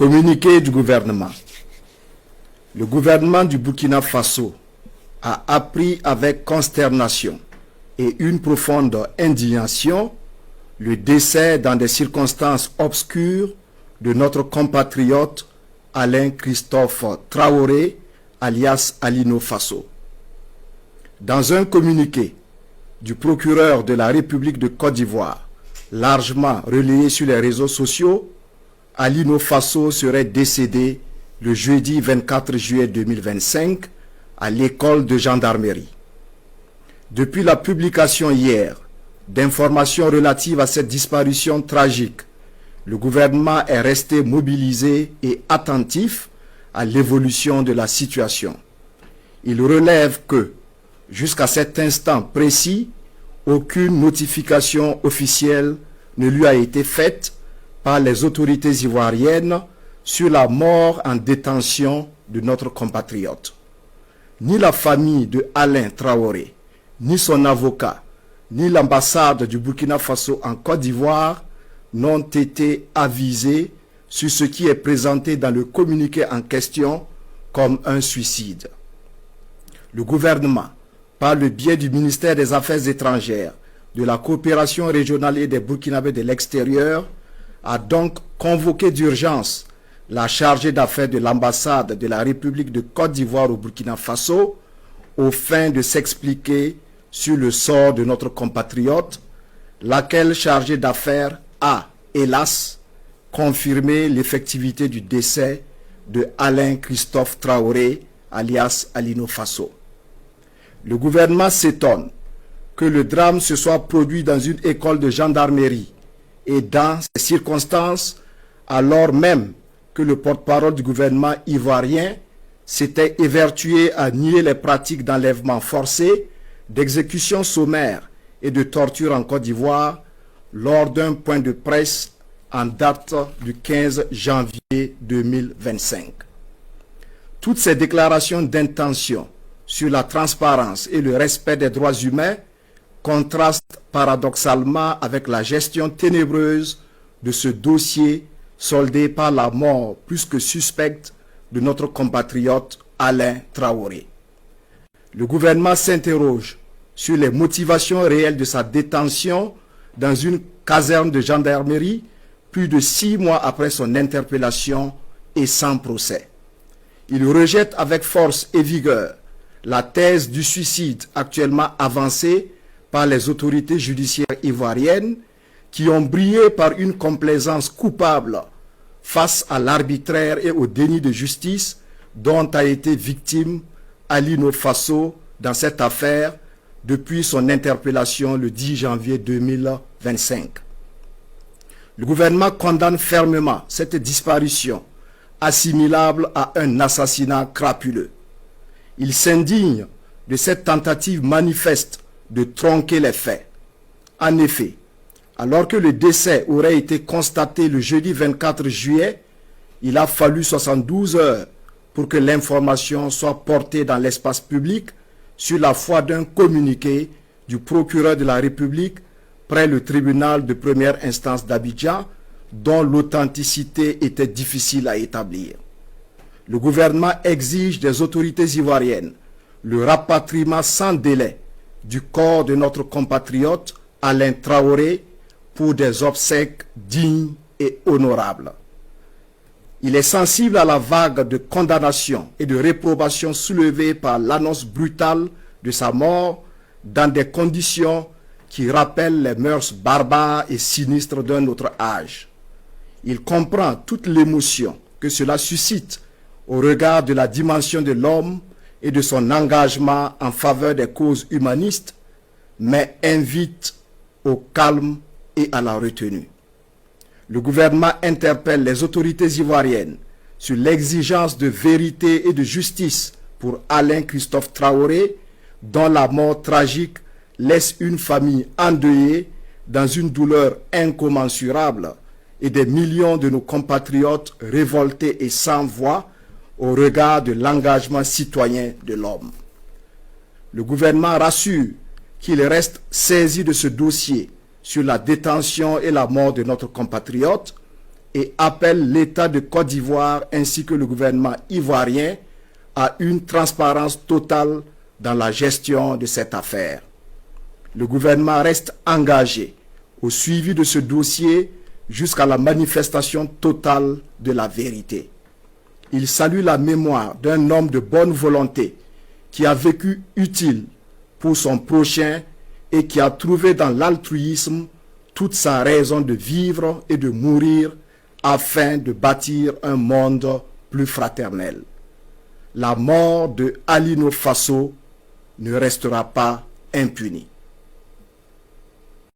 Communiqué du gouvernement. Le gouvernement du Burkina Faso a appris avec consternation et une profonde indignation le décès dans des circonstances obscures de notre compatriote Alain Christophe Traoré, alias Alino Faso. Dans un communiqué du procureur de la République de Côte d'Ivoire, largement relayé sur les réseaux sociaux, Alino Faso serait décédé le jeudi 24 juillet 2025 à l'école de gendarmerie. Depuis la publication hier d'informations relatives à cette disparition tragique, le gouvernement est resté mobilisé et attentif à l'évolution de la situation. Il relève que, jusqu'à cet instant précis, aucune notification officielle ne lui a été faite par les autorités ivoiriennes sur la mort en détention de notre compatriote. Ni la famille de Alain Traoré, ni son avocat, ni l'ambassade du Burkina Faso en Côte d'Ivoire n'ont été avisés sur ce qui est présenté dans le communiqué en question comme un suicide. Le gouvernement, par le biais du ministère des Affaires étrangères, de la coopération régionale et des Burkinabés de l'extérieur, a donc convoqué d'urgence la chargée d'affaires de l'ambassade de la République de Côte d'Ivoire au Burkina Faso aux fins de s'expliquer sur le sort de notre compatriote, laquelle chargée d'affaires a, hélas, confirmé l'effectivité du décès de Alain Christophe Traoré, alias Alino Faso. Le gouvernement s'étonne que le drame se soit produit dans une école de gendarmerie et dans ces circonstances, alors même que le porte-parole du gouvernement ivoirien s'était évertué à nier les pratiques d'enlèvement forcé, d'exécution sommaire et de torture en Côte d'Ivoire lors d'un point de presse en date du 15 janvier 2025. Toutes ces déclarations d'intention sur la transparence et le respect des droits humains contrastent paradoxalement avec la gestion ténébreuse de ce dossier soldé par la mort plus que suspecte de notre compatriote Alain Traoré. Le gouvernement s'interroge sur les motivations réelles de sa détention dans une caserne de gendarmerie plus de 6 mois après son interpellation et sans procès. Il rejette avec force et vigueur la thèse du suicide actuellement avancée par les autorités judiciaires ivoiriennes qui ont brillé par une complaisance coupable face à l'arbitraire et au déni de justice dont a été victime Alino Faso dans cette affaire depuis son interpellation le 10 janvier 2025. Le gouvernement condamne fermement cette disparition assimilable à un assassinat crapuleux. Il s'indigne de cette tentative manifeste de tronquer les faits. En effet, alors que le décès aurait été constaté le jeudi 24 juillet, il a fallu 72 heures pour que l'information soit portée dans l'espace public sur la foi d'un communiqué du procureur de la République près le tribunal de première instance d'Abidjan, dont l'authenticité était difficile à établir. Le gouvernement exige des autorités ivoiriennes le rapatriement sans délai du corps de notre compatriote Alain Traoré pour des obsèques dignes et honorables. Il est sensible à la vague de condamnation et de réprobation soulevée par l'annonce brutale de sa mort dans des conditions qui rappellent les mœurs barbares et sinistres d'un autre âge. Il comprend toute l'émotion que cela suscite au regard de la dimension de l'homme et de son engagement en faveur des causes humanistes, mais invite au calme et à la retenue. Le gouvernement interpelle les autorités ivoiriennes sur l'exigence de vérité et de justice pour Alain Christophe Traoré, dont la mort tragique laisse une famille endeuillée dans une douleur incommensurable et des millions de nos compatriotes révoltés et sans voix au regard de l'engagement citoyen de l'homme. Le gouvernement rassure qu'il reste saisi de ce dossier sur la détention et la mort de notre compatriote et appelle l'État de Côte d'Ivoire ainsi que le gouvernement ivoirien à une transparence totale dans la gestion de cette affaire. Le gouvernement reste engagé au suivi de ce dossier jusqu'à la manifestation totale de la vérité. Il salue la mémoire d'un homme de bonne volonté qui a vécu utile pour son prochain et qui a trouvé dans l'altruisme toute sa raison de vivre et de mourir afin de bâtir un monde plus fraternel. La mort de Alino Faso ne restera pas impunie.